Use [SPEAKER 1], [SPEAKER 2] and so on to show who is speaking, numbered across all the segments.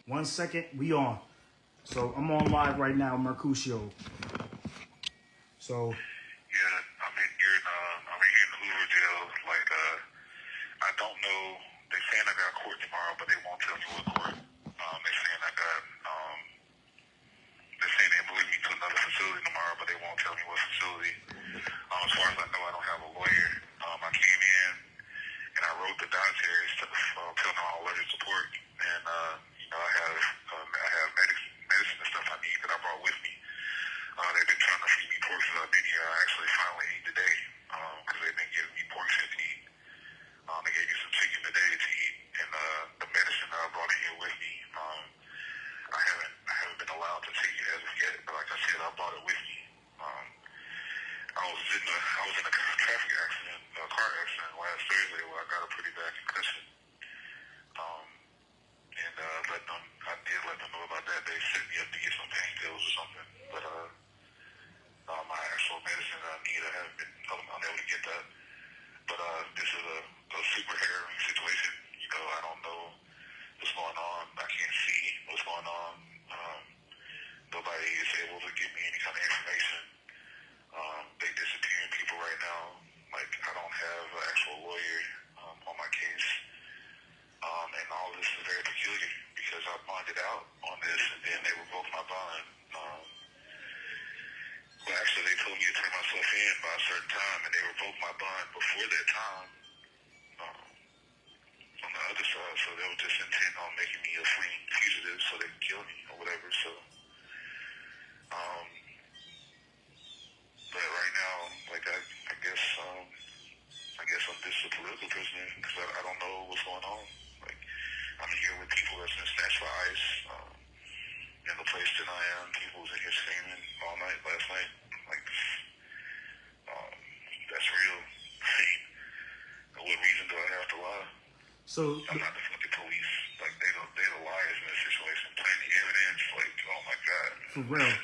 [SPEAKER 1] 1 second, we on. So I'm on live right now, Mercutio. So
[SPEAKER 2] yeah, I'm in here in the Hoover jail. Like, I don't know. They saying I got court tomorrow, but they won't tell me what court. They saying I got. They're saying they're moving me to another facility tomorrow, but they won't tell me what facility. As far as I know, I don't have a lawyer. I came in and I wrote the dietaries to filling out all letters of support, and I have medicine and stuff I need that I brought with me. They've been trying to feed me pork since I've been here. I actually finally ate today because they've been giving me pork to eat. They gave me some chicken today to eat, and the medicine that I brought in here with me. I haven't been allowed to take it as of yet, but like I said, I brought it with me. I was in a traffic accident, a car accident last Thursday where I got a pretty bad concussion. And I did let them know about that. They set me up to get some painkillers or something, but my actual medicine that I need, I haven't been unable to get that. But this is a super harrowing situation. You know, I don't know what's going on. I can't see what's going on. Nobody is able to give me any kind of information. They disappearing people right now. Like, I don't have an actual lawyer on my case. And all this is very peculiar because I bonded out on this and then they revoked my bond. Well, actually, they told me to turn myself in by a certain time and they revoked my bond before that time on the other side. So they were just intent on making me a fleeing fugitive so they could kill me or whatever. So, but right now, like, I guess I'm just a political prisoner because I don't know what's going on. Like, I'm here with people that's been snatched by ICE. In the place that I am, people was in here screaming all night last night. Like, that's real. What reason do I have to lie?
[SPEAKER 1] So
[SPEAKER 2] I'm not the fucking police. Like, they're the liars in this situation. Plenty evidence. Like, oh my god.
[SPEAKER 1] for real.
[SPEAKER 2] Crazy.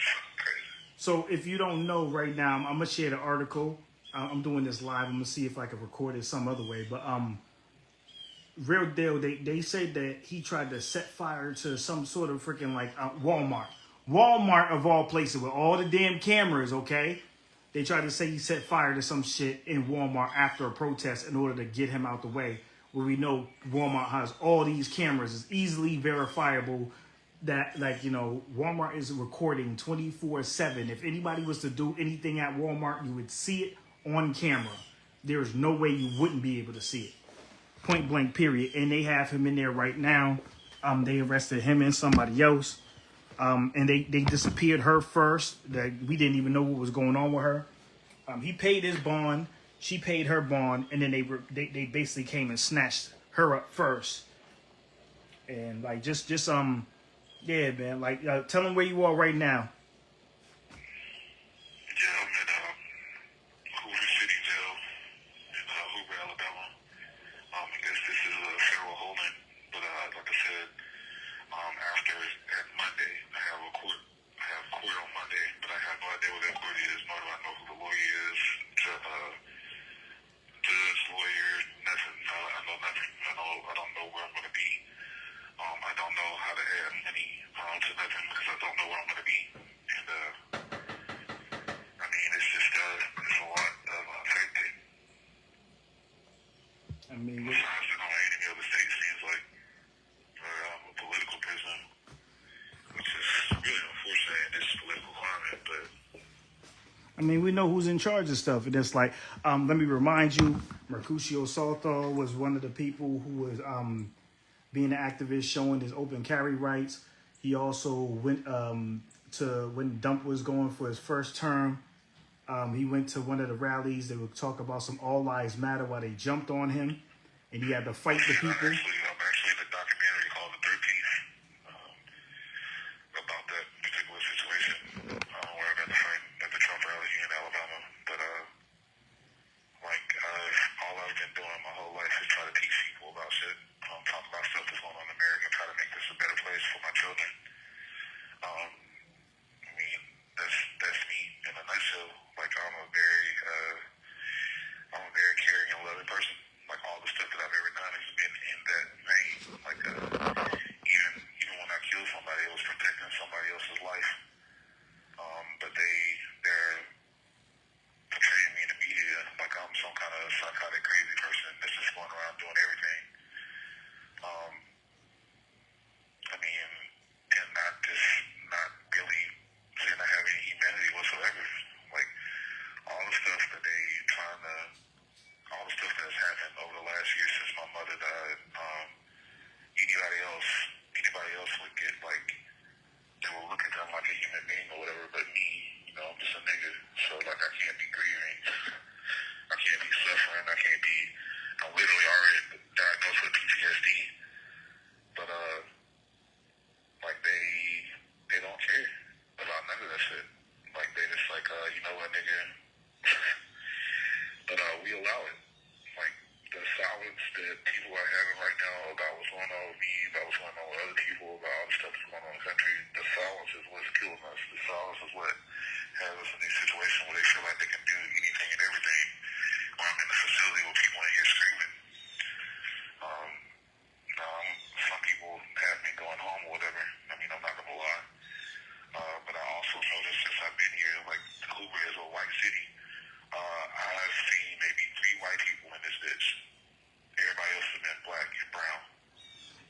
[SPEAKER 1] So if you don't know right now, I'm gonna share the article. I'm doing this live. I'm gonna see if I can record it some other way. But real deal. They said that he tried to set fire to some sort of freaking like Walmart of all places with all the damn cameras. Okay, they tried to say he set fire to some shit in Walmart after a protest in order to get him out the way. Where we know Walmart has all these cameras, it's easily verifiable. That, like, you know, Walmart is recording 24/7. If anybody was to do anything at Walmart, you would see it on camera. There's no way you wouldn't be able to see it. Point blank, period. And they have him in there right now. They arrested him and somebody else. And they disappeared her first. That we didn't even know what was going on with her. He paid his bond. She paid her bond. And then they basically came and snatched her up first. And like yeah, man. Like, tell them where you are right now.
[SPEAKER 2] Yeah, I'm in Hoover City Jail in Hoover, Alabama. I guess this is a federal holding, but like I said, at Monday, I have court on Monday, but I have no idea what that court is, nor do I know who the lawyer is, judge, lawyer, nothing. I know nothing. I don't know where I'm going to be. I don't know how to add money to nothing because I don't know where I'm going to be. And, I mean, it's just, it's a lot of uncertainty.
[SPEAKER 1] I mean,
[SPEAKER 2] Besides that, on any other state seems like I'm a political prisoner, which is really unfortunate in this political climate, but
[SPEAKER 1] I mean, we know who's in charge of stuff. And it's like, let me remind you, Mercutio Southall was one of the people who was being an activist showing his open carry rights. He also went to when Dump was going for his first term. He went to one of the rallies. They would talk about some all lives matter while they jumped on him. And he had to fight the people.
[SPEAKER 2] I'm actually in a documentary called The 13th about that particular situation where I got to fight at the Trump rally here in Alabama. But all I've been doing my whole life is try to teach people about shit, talk about stuff that's going on in America, and try to make this a better place for my children. I mean, that's me in a nutshell. Like, I'm a very caring and loving person. Like, all the stuff that I've ever done has been in that vein. Like, even when I killed protecting somebody else's life. But they're portraying me in the media like I'm some kind of psychotic crazy person that's just going around doing everything. I mean, and not really saying I have any humanity whatsoever. Like all the stuff that all the stuff that's happened over the last year since my mother died. Anybody else would get like they will look at them like a human being or whatever, but me, I'm just a nigga. So like I can't be grieving, I can't be suffering, I'm literally already diagnosed with PTSD. But like they don't care about none of that shit. Like they just like, you know what, nigga? But we allow it. Like the silence that people are having right now about what's going on with me, about what's going on with other people, about all the stuff that's going on in the country, the silence is what's killing us. The silence is what has us in these situations where they feel like they can do anything and everything. Or I'm in the facility with people in here screaming. Some people have me going home or whatever. I mean, I'm not gonna lie. But I also noticed since I've been here, like Hoover is a white city. I've seen maybe 3 white people in this bitch. Everybody else has been black and brown.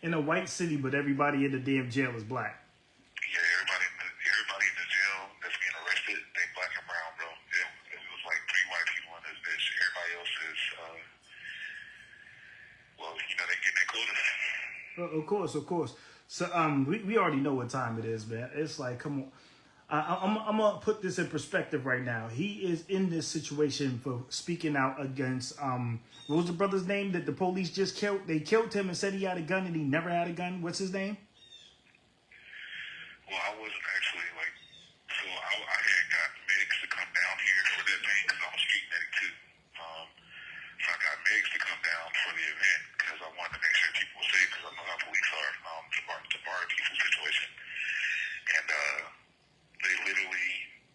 [SPEAKER 1] In a white city, but everybody in the damn jail is black.
[SPEAKER 2] Yeah, everybody in the jail that's being arrested, they black and brown, bro. It was like 3 white people in this bitch. Everybody else is, well, they get their quotas.
[SPEAKER 1] Of course. So we already know what time it is, man. It's like, come on. I'm gonna put this in perspective right now. He is in this situation for speaking out against what was the brother's name that the police just killed? They killed him and said he had a gun and he never had a gun. What's his name?
[SPEAKER 2] Well, I wasn't actually like, so I had got medics to come down here for that thing because I'm a street medic too. So I got medics to come down for the event because I wanted to make sure people were safe because I know how police are to bar a peaceful situation. And they literally,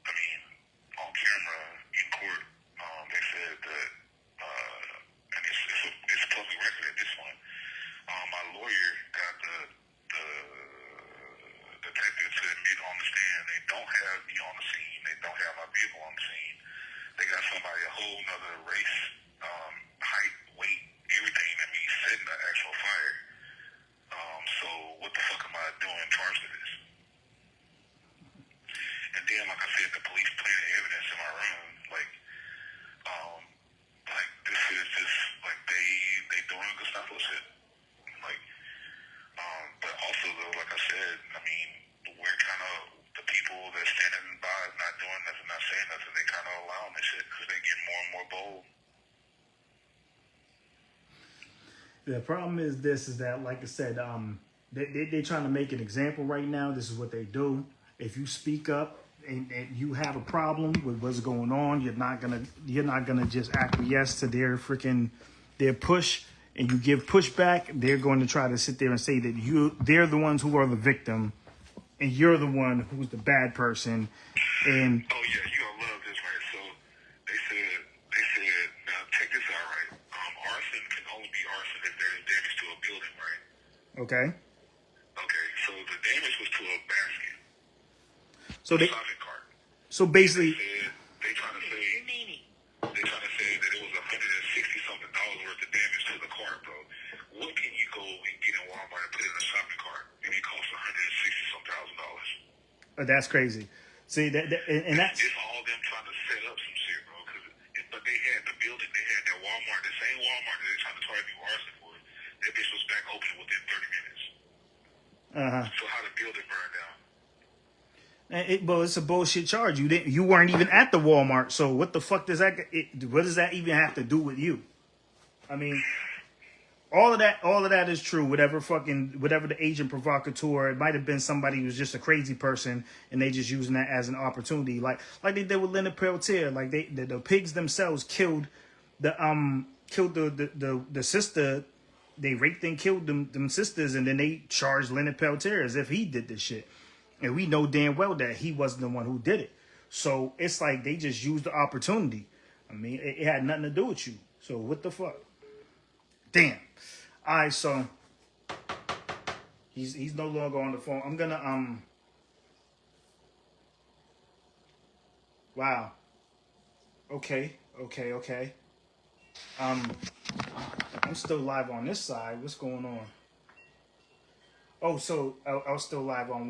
[SPEAKER 2] I mean, on camera in court, they said that, and it's a public record at this point. My lawyer got the detective to admit on the stand they don't have me on the scene, they don't have my vehicle on the scene. They got somebody a whole nother race, height, weight, everything that me setting the actual fire. So what the fuck am I doing charged with this? And then, like I said, the police planted evidence in my room. Like this is just like they doing Gestapo shit. Like, but also though, like I said, I mean, we're kind of the people that standing by, not doing nothing, not saying nothing. They kind of allowing this shit because they get more and more bold.
[SPEAKER 1] The problem is this: is that, like I said, they're trying to make an example right now. This is what they do. If you speak up and you have a problem with what's going on, you're not gonna just acquiesce to their push, and you give pushback. They're going to try to sit there and say that they're the ones who are the victim, and you're the one who's the bad person. And
[SPEAKER 2] oh yeah, you gonna love this, right? So they said now check this out, right? Arson can only be arson if there is damage to a building, right?
[SPEAKER 1] okay,
[SPEAKER 2] So the damage was to a basket.
[SPEAKER 1] so
[SPEAKER 2] Shopping cart.
[SPEAKER 1] so basically,
[SPEAKER 2] They trying to say that it was $160 something worth of damage to the cart, bro. What can you go and get in Walmart and put in a shopping cart and it costs $160 some $1,000?
[SPEAKER 1] that's crazy. See and that's
[SPEAKER 2] It's all them trying to set up some shit, bro. But they had the building, they had that Walmart, the same Walmart that they're trying to target you arson for. That bitch was back open within 30 minutes. So how the building burned down?
[SPEAKER 1] Well, it's a bullshit charge. You weren't even at the Walmart, so what the fuck does that? What does that even have to do with you? I mean, all of that is true. Whatever the agent provocateur, it might have been somebody who's just a crazy person, and they just using that as an opportunity, like they did with Leonard Peltier. Like the pigs themselves killed the sister. They raped and killed them sisters, and then they charged Leonard Peltier as if he did this shit. And we know damn well that he wasn't the one who did it. So it's like they just used the opportunity. I mean, it had nothing to do with you. So what the fuck? Damn. All right, so he's no longer on the phone. I'm gonna Wow. Okay. Okay. I'm still live on this side. What's going on? Oh, so I was still live on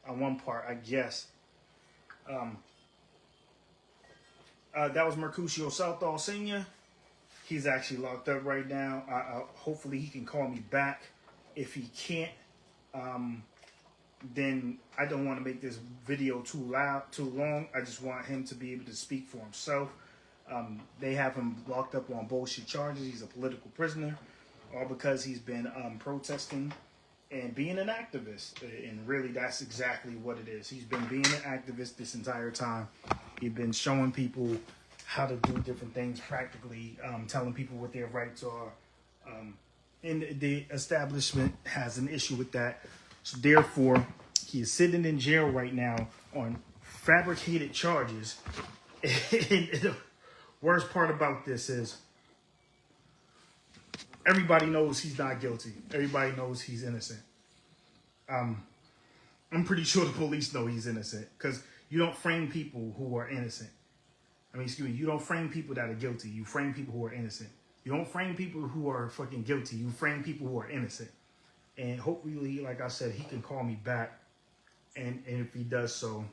[SPEAKER 1] one part, I guess. Um, that was Mercutio Southall Senior. He's actually locked up right now. Hopefully he can call me back. If he can't, then I don't want to make this video too long. I just want him to be able to speak for himself. They have him locked up on bullshit charges. He's a political prisoner, all because he's been protesting and being an activist. And really, that's exactly what it is. He's been being an activist this entire time. He's been showing people how to do different things practically, telling people what their rights are. And the establishment has an issue with that. So therefore, he is sitting in jail right now on fabricated charges. And the worst part about this is everybody knows he's not guilty. Everybody knows he's innocent. I'm pretty sure the police know he's innocent because you don't frame people who are innocent. You don't frame people that are guilty. You frame people who are innocent. You don't frame people who are fucking guilty. You frame people who are innocent. And hopefully, like I said, he can call me back. And if he does so,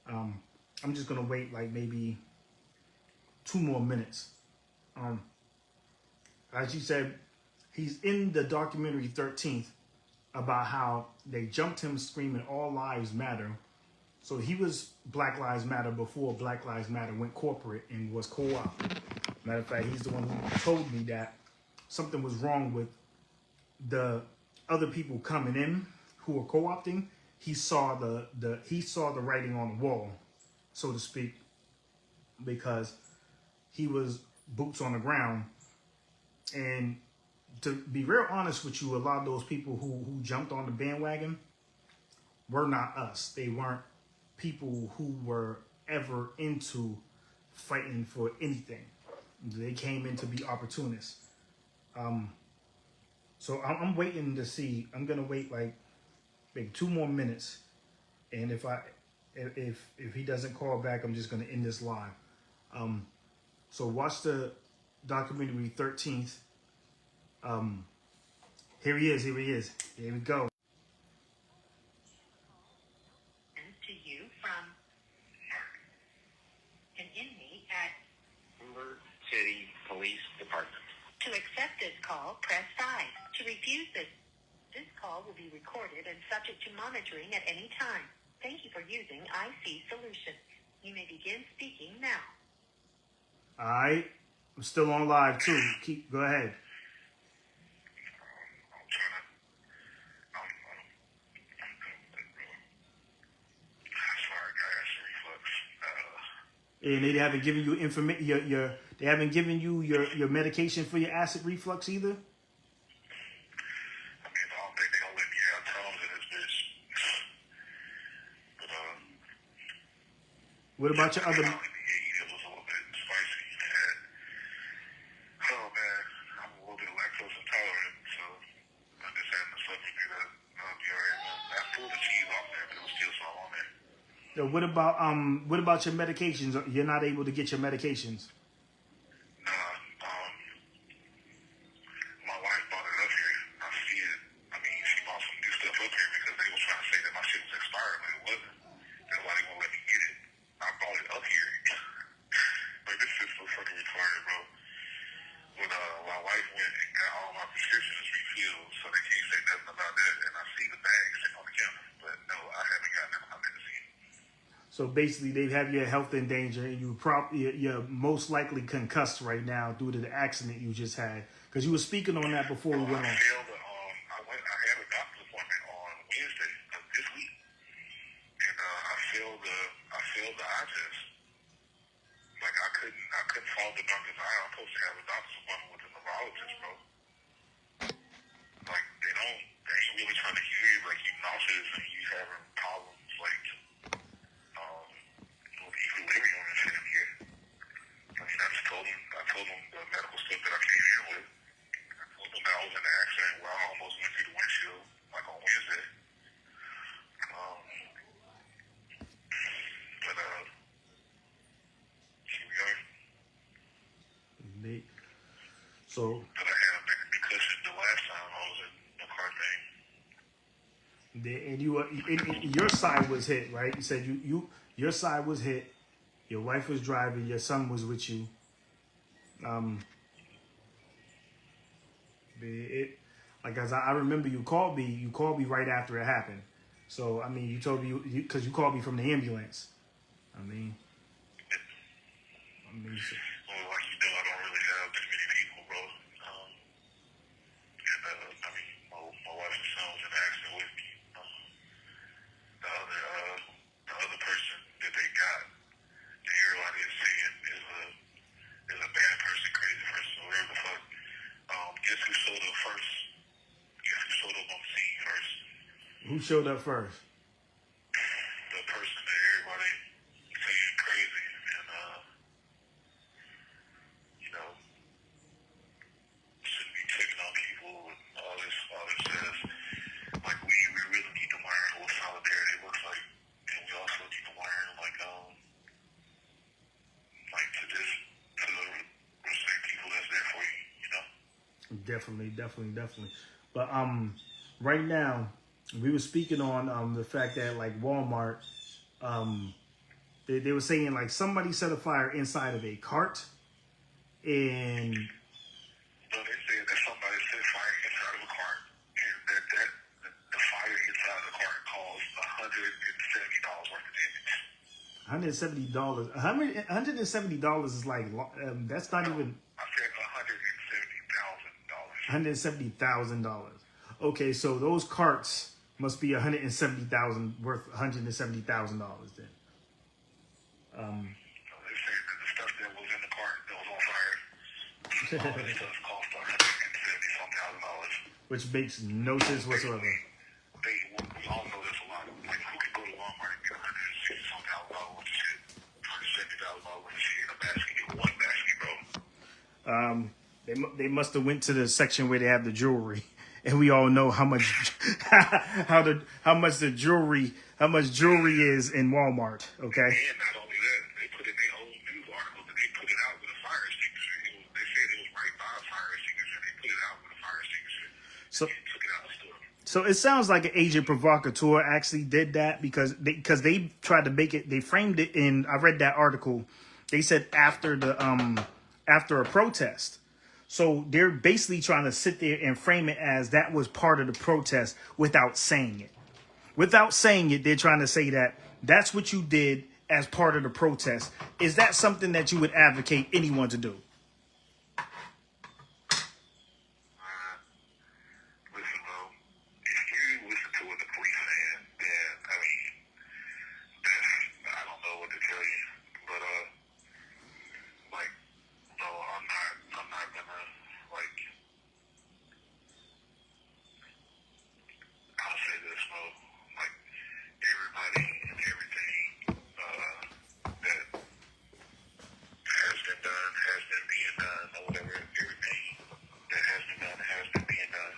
[SPEAKER 1] I'm just going to wait like maybe 2 more minutes. As you said, he's in the documentary 13th about how they jumped him screaming all lives matter. So he was Black Lives Matter before Black Lives Matter went corporate and was co-opted. Matter of fact, he's the one who told me that something was wrong with the other people coming in who were co-opting. He saw the writing on the wall, so to speak, because he was boots on the ground. And to be real honest with you, a lot of those people who jumped on the bandwagon were not us. They weren't people who were ever into fighting for anything. They came in to be opportunists. So I'm waiting to see. I'm gonna wait like maybe 2 more minutes, and if he doesn't call back, I'm just gonna end this live. So watch the documentary 13th. Here he is. Here we go.
[SPEAKER 3] To you from an inmate at
[SPEAKER 2] Denver City Police Department.
[SPEAKER 3] To accept this call, press 5. To refuse this call will be recorded and subject to monitoring at any time. Thank you for using IC Solutions. You may begin speaking now.
[SPEAKER 1] All right, I'm still on live too. Go ahead. And they haven't given you information. They haven't given you your medication for your acid reflux either.
[SPEAKER 2] I mean, I don't think they're gonna let me have tongues in this bitch. But
[SPEAKER 1] what about your other?
[SPEAKER 2] it was a little bit spicy. And, oh man, I'm a little bit lactose intolerant, so I just had to supplement that. I'll be alright. I pulled the cheese off there, but it was still some on there.
[SPEAKER 1] So what about your medications? You're not able to get your medications.
[SPEAKER 2] My wife bought it up here. I see it. I mean, she bought some new stuff up here because they was trying to say that my shit was expired, but it wasn't. That's why they won't let me get it. I bought it up here. Like, this shit's so fucking retarded, bro. But my wife went and got all my prescriptions refilled, so they can't say nothing about that. And I see the bag sitting on the counter, but no, I haven't gotten none of my medicine.
[SPEAKER 1] So basically, they have your health in danger, and you're most likely concussed right now due to the accident you just had. Because you were speaking on that before we went on.
[SPEAKER 2] I had a doctor's appointment on Wednesday of this week, and I failed the eye test. Like, I couldn't follow the doctor's eye. I'm supposed to have a doctor's appointment with a neurologist, bro. Like, they ain't really trying to hear you. Like, you nauseous and you having problems, like, with equilibrium and shit in here. I mean, I told them the medical stuff that I came in with. I told them that I was in an accident where I almost went through the windshield, like on Wednesday. But
[SPEAKER 1] So
[SPEAKER 2] But I had a concussion the last time I was in the car thing.
[SPEAKER 1] and you your side was hit, right? You said your side was hit. Your wife was driving. Your son was with you. It like as I remember, you called me. You called me right after it happened. So I mean, you told me because you called me from the ambulance. I mean, so,
[SPEAKER 2] Well, like you know, I don't really have too many people, bro. And I mean, my wife and son was in the accident with me. The other, the other person that they got, that everybody is saying is a bad person, crazy person, whatever the fuck. Guess who showed up first? Guess who showed up on the scene first?
[SPEAKER 1] who showed up first?
[SPEAKER 2] The person that everybody saying crazy and you know, shouldn't be taking on people and all this says. Like we really need to learn what solidarity looks like, and we also need to learn like to just to respect people that's there for you, you know.
[SPEAKER 1] Definitely. But right now we were speaking on the fact that like Walmart, they were saying like somebody set a fire inside of a cart, and
[SPEAKER 2] So they said that somebody set fire inside of a cart, and that the fire inside of the cart caused $170 worth of damage.
[SPEAKER 1] $170. $170 is like that's not even
[SPEAKER 2] I said $170,000.
[SPEAKER 1] $170,000. Okay, so those carts must be $170,000 worth $170,000 then.
[SPEAKER 2] So they said that the stuff that was in the cart that was on fire, all this stuff cost $170,000.
[SPEAKER 1] Which makes no sense whatsoever.
[SPEAKER 2] We all know there's a lot. Like who can go to Walmart and get $160,000 worth of shit, $170,000 worth of shit in a basket, in one basket, bro.
[SPEAKER 1] They must have went to the section where they have the jewelry, and we all know how much how much jewelry is in Walmart. Okay.
[SPEAKER 2] And not only that, they put in their own news article that they put it out with a fire extinguisher. They said it was right by a fire extinguisher. They put it out with a fire extinguisher.
[SPEAKER 1] So
[SPEAKER 2] And took it out of the store.
[SPEAKER 1] So it sounds like an agent provocateur actually did that because they tried to make it. They framed it in. I read that article. They said after a protest. So they're basically trying to sit there and frame it as that was part of the protest without saying it. Without saying it, they're trying to say that that's what you did as part of the protest. Is that something that you would advocate anyone to do?
[SPEAKER 2] Listen, bro. If you listen to what the police saying, then I mean, I don't know what to tell you. But like, no, I'm not gonna like. I'll say this, bro. Like everybody and everything that has been done, has been being done, or whatever. Everything that has been done has been being done.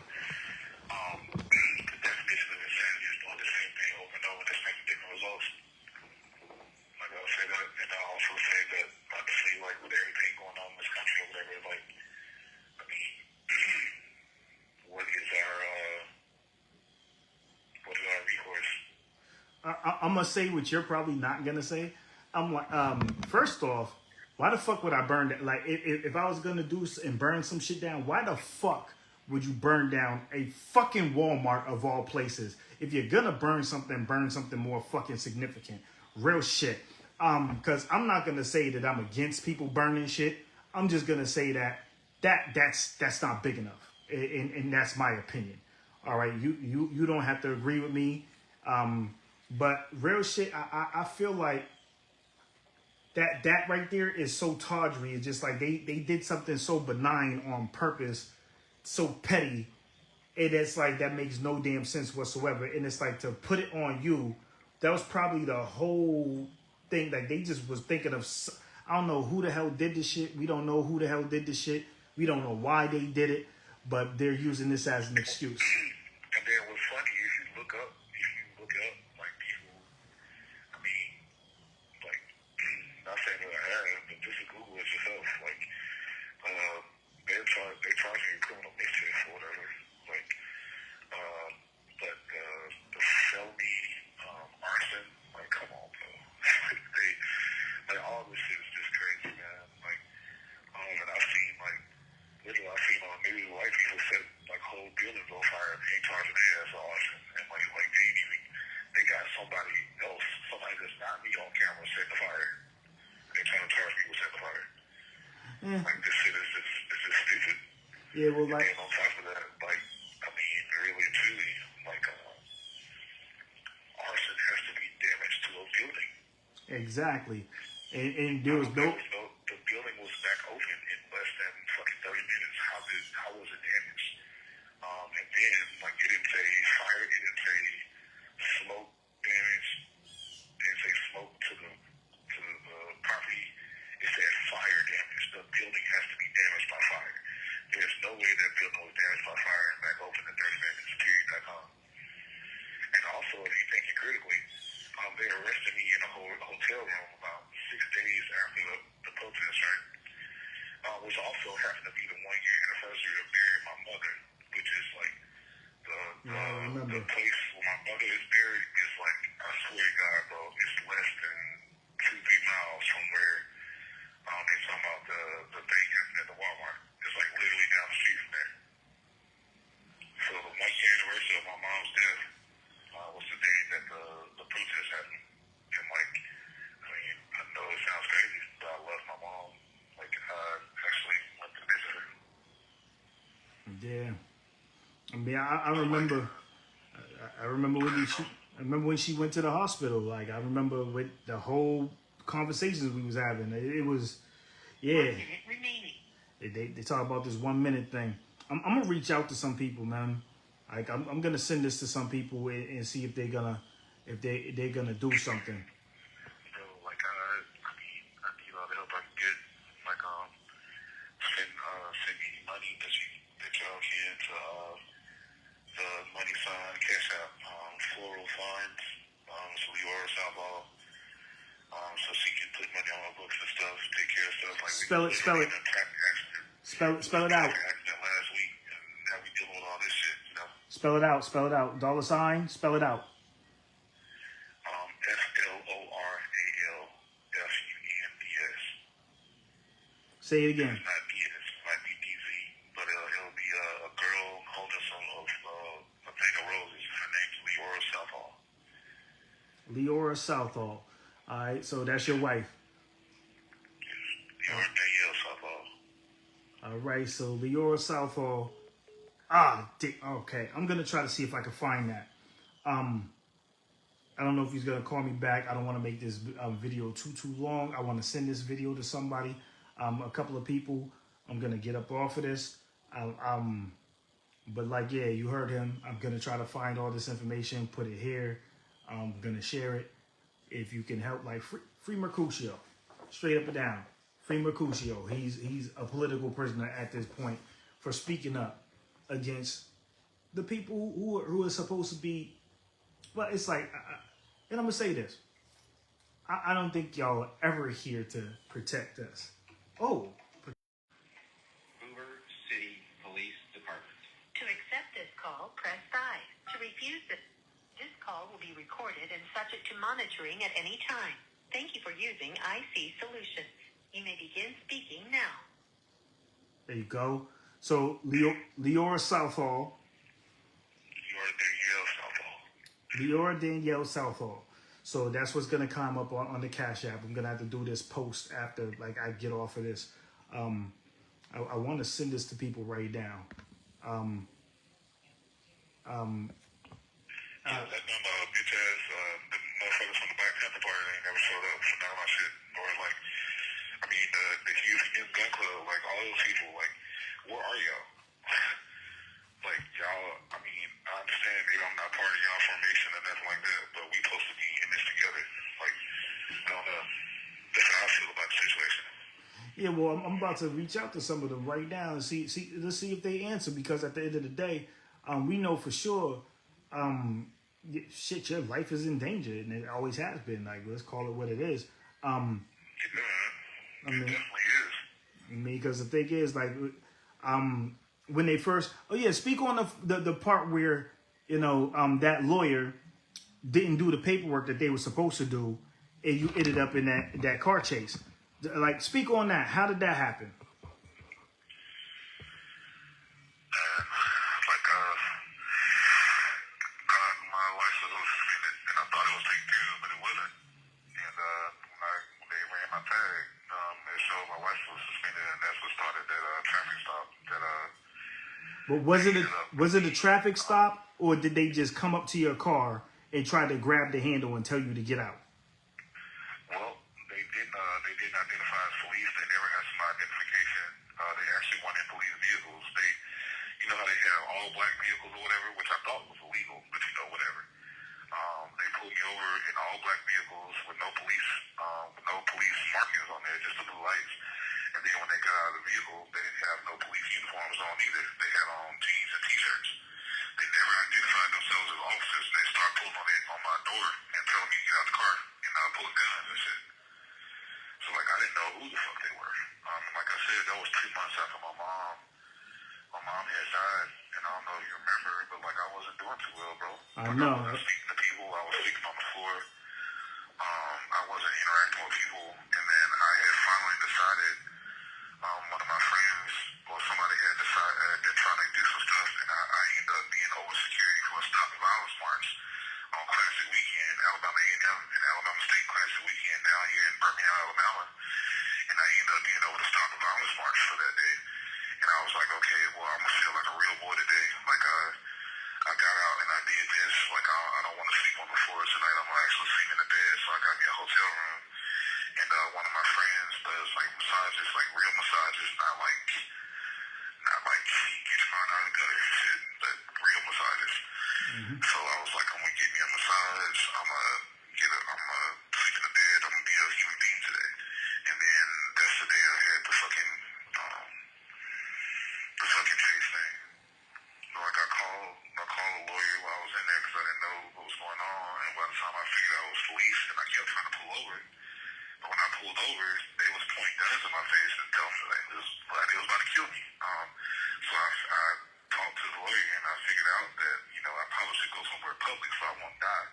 [SPEAKER 2] The definition of insanity is doing the same thing over and over and expecting different results. Like I'll say that, and I'll also say that obviously, like with everything going on in this country or whatever, like I mean, what is our recourse?
[SPEAKER 1] I'm gonna say what you're probably not gonna say. I'm like, first off, why the fuck would I burn that? Like, if I was gonna do and burn some shit down, why the fuck would you burn down a fucking Walmart of all places? If you're gonna burn something more fucking significant. Real shit. Because I'm not gonna say that I'm against people burning shit. I'm just gonna say that's not big enough, and that's my opinion. All right, you don't have to agree with me. But real shit, I feel like that right there is so tawdry. It's just like they did something so benign on purpose, so petty, and it's like that makes no damn sense whatsoever. And it's like to put it on you, that was probably the whole thing. Like they just was thinking of, I don't know who the hell did this shit. We don't know who the hell did this shit. We don't know why they did it, but they're using this as an excuse.
[SPEAKER 2] And then what's funny, if you look up like people, I mean, like, not saying that I have, but just Google it yourself. Like, they're they charge me criminal mischief or whatever. Like, but the felony arson, like, come on, bro. they like all this shit is just crazy, man. Like, and I've seen like literally I've seen on the news white people set like whole buildings on fire and they charging their ass for arson, and like they got somebody else, somebody that's not me on camera setting the fire. They trying to charge me with setting the fire. Like this shit is just stupid.
[SPEAKER 1] Yeah, well, like,
[SPEAKER 2] and on top of that, like, I mean, really and truly, like, arson has to be damage to a building.
[SPEAKER 1] exactly. And there was no.
[SPEAKER 2] The building was back open in less than fucking 30 minutes. How was it damaged? And then, like, it didn't say fire, it didn't say smoke damage, it didn't say smoke to the property. It said fire damage. The building has to be damaged by fire. There's no way that building was damaged by fire and back open in 30 minutes, period.com. And also, if you're thinking critically, they arrested me in a hotel room about 6 days after the protest, right? Which also happened to be the 1-year anniversary of burying my mother, which is like the place where my mother is buried is like, I swear to God, bro, it's less than 2-3 miles from where they talking about the thing at the Walmart. It's like literally down the street from there. So the 1-year anniversary of my mom's death was the day that the protest happened. And like, I mean, I know it sounds crazy, but I love my mom. Like, I actually went to visit her.
[SPEAKER 1] Yeah, I mean, I remember. I remember when she went to the hospital. Like, I remember with the whole conversations we was having. It was, yeah.
[SPEAKER 3] 1 minute remaining.
[SPEAKER 1] They talk about this 1 minute thing. I'm gonna reach out to some people, man. Like, I'm gonna send this to some people and see if they're gonna do something.
[SPEAKER 2] Bro, like, I mean, I need all the help I can get. Like, send me money that y'all can to the money sign, cash out, floral funds, so Leora Southall, so she can put money on her books and stuff, take care of stuff. Like,
[SPEAKER 1] Spell it. Spell it out.
[SPEAKER 2] Accident last week, and now we dealing with all this shit, you know.
[SPEAKER 1] Spell it out. Spell it out. $sign. Spell it out.
[SPEAKER 2] FLORALFUNDS.
[SPEAKER 1] Say it again.
[SPEAKER 2] It's not D, it might be DZ, but it'll be a girl holding a thing of roses. Her name's Leora Southall.
[SPEAKER 1] Leora Southall. All right, so that's your wife.
[SPEAKER 2] Leora Danielle Southall.
[SPEAKER 1] All right, so Leora Southall. Okay. I'm gonna try to see if I can find that. I don't know if he's gonna call me back. I don't want to make this video too long. I want to send this video to somebody, a couple of people. I'm gonna get up off of this. But like, yeah, you heard him. I'm gonna try to find all this information, put it here. I'm gonna share it. If you can help, like, free Mercutio, straight up and down. Free Mercutio. He's a political prisoner at this point for speaking up against the people who are supposed to be. But it's like, and I'm gonna say this. I don't think y'all are ever here to protect us.
[SPEAKER 4] Hoover City Police Department.
[SPEAKER 3] To accept this call, press 5. To refuse this call will be recorded and subject to monitoring at any time. Thank you for using IC Solutions. You may begin speaking now.
[SPEAKER 1] There you go. So Leora Southall. Leora Danielle Southall. So that's what's gonna come up on the Cash App. I'm gonna have to do this post after, like, I get off of this. I want to send this to people right now.
[SPEAKER 2] That dumb bitch ass, the motherfuckers from the Black Panther Party, they never showed up for none of my shit. Or like, I mean, the Houston Gun Club, like, all those people, like, where are y'all? Like, y'all, I mean, I understand I'm not part of y'all formation and nothing like that, but we supposed to be in this together. Like, I don't know. That's how I feel about the situation.
[SPEAKER 1] Yeah, well, I'm about to reach out to some of them right now and let's see if they answer, because at the end of the day, we know for sure, shit, your life is in danger, and it always has been. Like, let's call it what it is.
[SPEAKER 2] Yeah, it definitely is.
[SPEAKER 1] I mean, because the thing is, like, when they first. Oh yeah, speak on the part where that lawyer didn't do the paperwork that they were supposed to do, and you ended up in that car chase. Like, speak on that. How did that happen?
[SPEAKER 2] My license was suspended, and I thought it was taken care of, but it wasn't. And when they ran my tag, it showed my license was suspended, and that's what started that traffic stop.
[SPEAKER 1] But was it a traffic stop, or did they just come up to your car and try to grab the handle and tell you to get out?
[SPEAKER 2] Well, they didn't identify as police. They never asked my identification. They actually wanted police vehicles. You know how they have all black vehicles or whatever, which I thought was illegal, but whatever. They pulled me over in all black vehicles with no police markings on there, just the blue lights. And then when they got out of the vehicle, they didn't have no police uniforms on either. They had on jeans and t-shirts. They never identified themselves as officers, and they start pulling on my door and telling me to get out the car and pulling guns and shit. So I didn't know who the fuck they were. Like I said, that was 2 months after my mom had died, and I don't know if you remember, but I wasn't doing too well, bro.
[SPEAKER 1] I know.
[SPEAKER 2] I wasn't speaking to people. I was sleeping on the floor. I wasn't interacting with people, and then I had finally decided. One of my friends or somebody had been trying to do some stuff, and I ended up being over security for a stop and violence march on Classic Weekend, Alabama A&M and Alabama State Classic Weekend down here in Birmingham, Alabama. And I ended up being over the stop and violence march for that day. And I was like, okay, well, I'm gonna feel like a real boy today. I got out and I did this. I don't want to sleep on the floor tonight. I'm gonna actually sleep in the bed, so I got me a hotel room. And one of my friends does massages, real massages, not like get your mind out of the gutter and shit, but real massages. Mm-hmm. So I was like, I'm gonna get me a massage. I'm gonna sleep in the bed. I'm gonna be a human being today. And then that's the day I had the fucking chase thing. So I called a lawyer while I was in there because I didn't know what was going on. And by the time I figured out it was police, and I kept trying to pull over. But when I pulled over, they was pointing guns in my face and telling me they was about to kill me. So I talked to the lawyer and I figured out that I probably should go somewhere public so I won't die.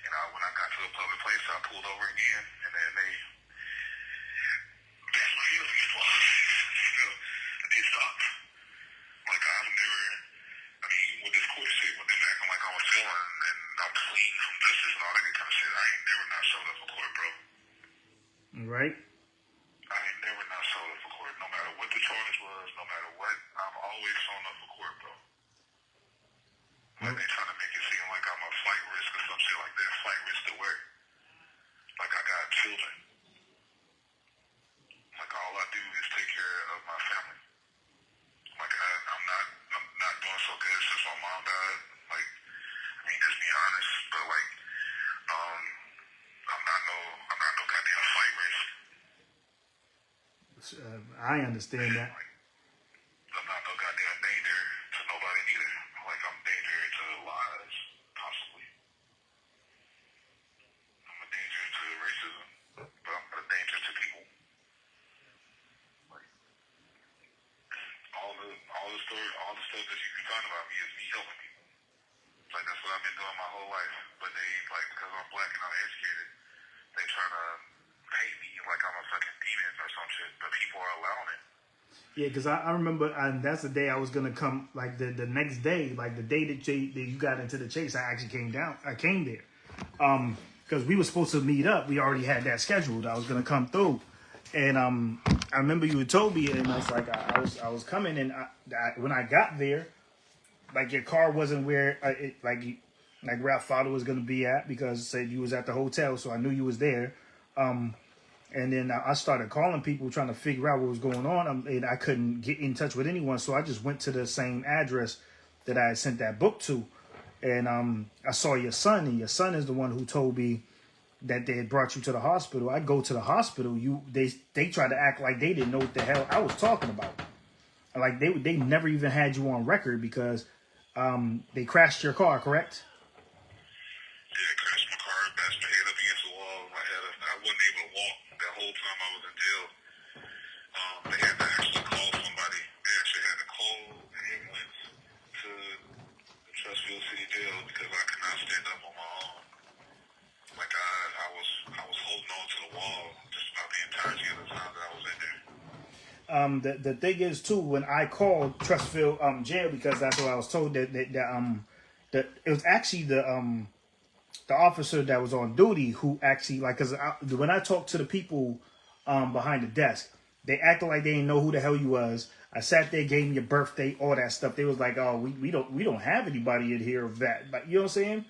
[SPEAKER 2] And when I got to a public place, I pulled over again, and then they dashed my heels against the wall. I did stop. I've never. With this court shit, with them acting like I'm a felon and I'm clean from justice and all that kind of shit, I ain't never not showed up for court, bro.
[SPEAKER 1] Right.
[SPEAKER 2] I ain't never not showed up for court. No matter what the charge was, no matter what, I'm always showing up for court, bro. They trying to make it seem like I'm a flight risk or some shit like that. Flight risk to where? I got children. All I do is take care of my family. I'm not doing so good since my mom died. Just being honest, but I'm not no goddamn flight risk.
[SPEAKER 1] I understand that.
[SPEAKER 2] I'm not no goddamn danger to nobody either. I'm danger to lives, possibly. I'm a danger to racism, but I'm not a danger to people. All the stuff that you can find about me is me helping people. That's what I've been doing my whole life. But they, because I'm black and I'm educated, they try to hate me like I'm a fucking demon or some shit, but people are allowing it.
[SPEAKER 1] Yeah, because I remember that's the day I was going to come, the next day, the day that you got into the chase, I actually came down. I came there. Because we were supposed to meet up. We already had that scheduled. I was going to come through. And I remember you had told me, and I was like, I was coming, and when I got there, your car wasn't where where I thought it was gonna be at, because it said you was at the hotel, so I knew you was there. And then I started calling people trying to figure out what was going on, and I couldn't get in touch with anyone, so I just went to the same address that I had sent that book to, and I saw your son, and your son is the one who told me that they had brought you to the hospital. I go to the hospital. They tried to act like they didn't know what the hell I was talking about. They never even had you on record because they crashed your car, correct?
[SPEAKER 2] Yeah, crashed my car, bashed my head up against the wall. I wasn't able to walk that whole time I was in jail. They had to actually call somebody. They actually had to
[SPEAKER 1] the thing is too, when I called Trustfield jail, because that's what I was told, that it was actually the officer that was on duty who actually, like, because when I talked to the people behind the desk, they acted like they didn't know who the hell you was. I sat there, gave me your birthday, all that stuff. They was like, "Oh, we don't have anybody in here of that." But you know what I'm saying?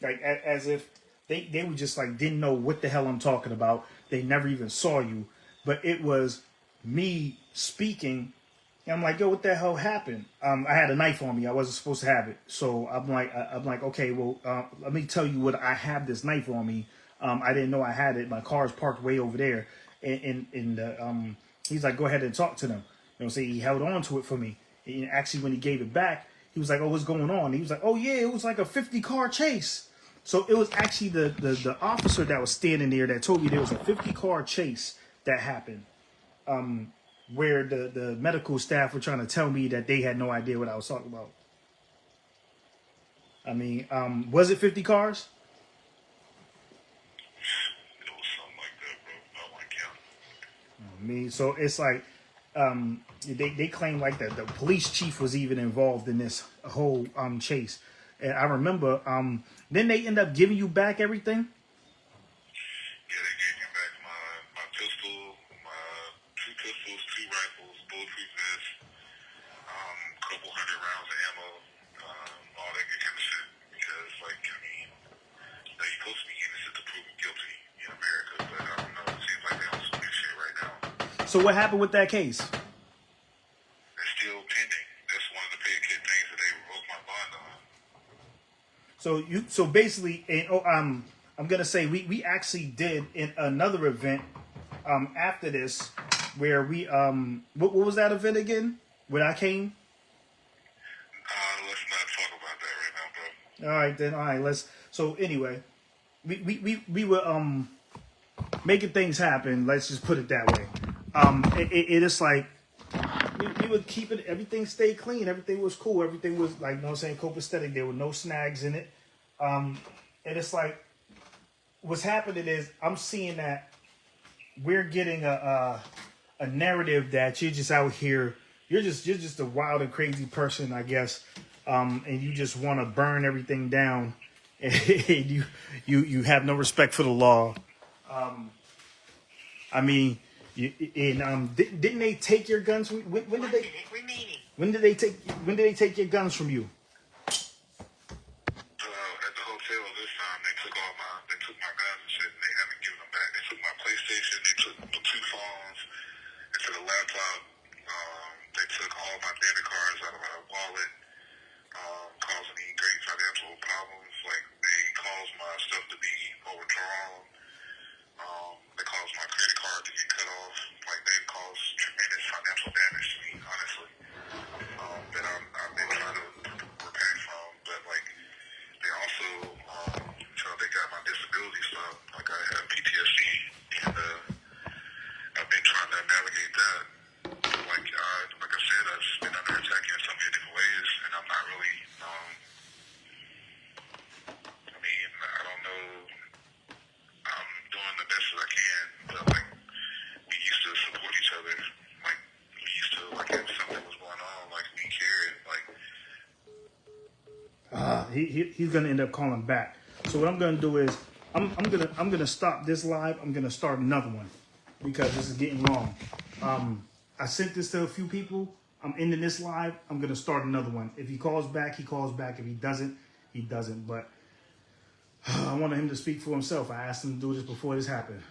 [SPEAKER 1] Like, as if they were just like didn't know what the hell I'm talking about. They never even saw you, but it was me speaking. And I'm like, "Yo, what the hell happened?" I had a knife on me. I wasn't supposed to have it, so I'm like, "Okay, well, let me tell you what I have this knife on me. I didn't know I had it. My car's parked way over there." And he's like, "Go ahead and talk to them." You know, so he held on to it for me. And actually, when he gave it back, he was like, "Oh, what's going on?" And he was like, "Oh yeah, it was like a 50-car chase." So it was actually the officer that was standing there that told me there was a 50-car chase that happened. Where the medical staff were trying to tell me that they had no idea what I was talking about. I mean, was it 50 cars?
[SPEAKER 2] It was something like that, bro. I want to count.
[SPEAKER 1] I mean, so it's like they claim like that the police chief was even involved in this whole chase. And I remember then they end up giving you back everything.
[SPEAKER 2] Yeah, they gave me back my pistol, my 2 pistols, 2 rifles, bulletproof vest, couple hundred rounds of ammo, all that good kind of shit. Because, like, I mean, you're supposed to be innocent to proven guilty in America, but I don't know. It seems like they on some new shit right now.
[SPEAKER 1] So what happened with that case?
[SPEAKER 2] It's still pending. That's one of the big kid things that they revoked my bond on.
[SPEAKER 1] So basically, I'm gonna say we actually did in another event after this where we what was that event again? When I came.
[SPEAKER 2] Let's not talk about that right now, bro.
[SPEAKER 1] All right then. All right. Let's. So anyway, we were making things happen. Let's just put it that way. It is like we would keep it. Everything stayed clean. Everything was cool. Everything was like, you know what I'm saying, copacetic. There were no snags in it. And it's like what's happening is I'm seeing that we're getting a narrative that you're just out here. You're just a wild and crazy person, I guess. And you just want to burn everything down. And you have no respect for the law. I mean, didn't they take your guns? When did they?
[SPEAKER 3] 1 minute remaining.
[SPEAKER 1] When did they take your guns from you?
[SPEAKER 2] At the hotel this time, they took my guns and shit, and they haven't given them back. They took my PlayStation, they took the 2 phones, they took a laptop, they took all my debit cards out of my wallet, causing me great financial problems. Like, they caused my stuff to be overdrawn. They caused my credit card to get cut off. Like, they caused tremendous financial damage to me, honestly, that I've been trying to repay from. But, like, they also, they got my disability stuff. Like, I have PTSD, and I've been trying to navigate that. Like I said, I've been under attack in so many different ways, and I'm not really, I mean, I don't know. I'm doing the best as I can, but, like, we used to support each other. Like, we used to, like, if something was going on, like, we cared. Like,
[SPEAKER 1] He's gonna end up calling back. So what I'm gonna do is I'm gonna stop this live. I'm gonna start another one because this is getting long. I sent this to a few people. I'm ending this live. I'm gonna start another one. If he calls back, he calls back. If he doesn't, he doesn't. But I wanted him to speak for himself. I asked him to do this before this happened.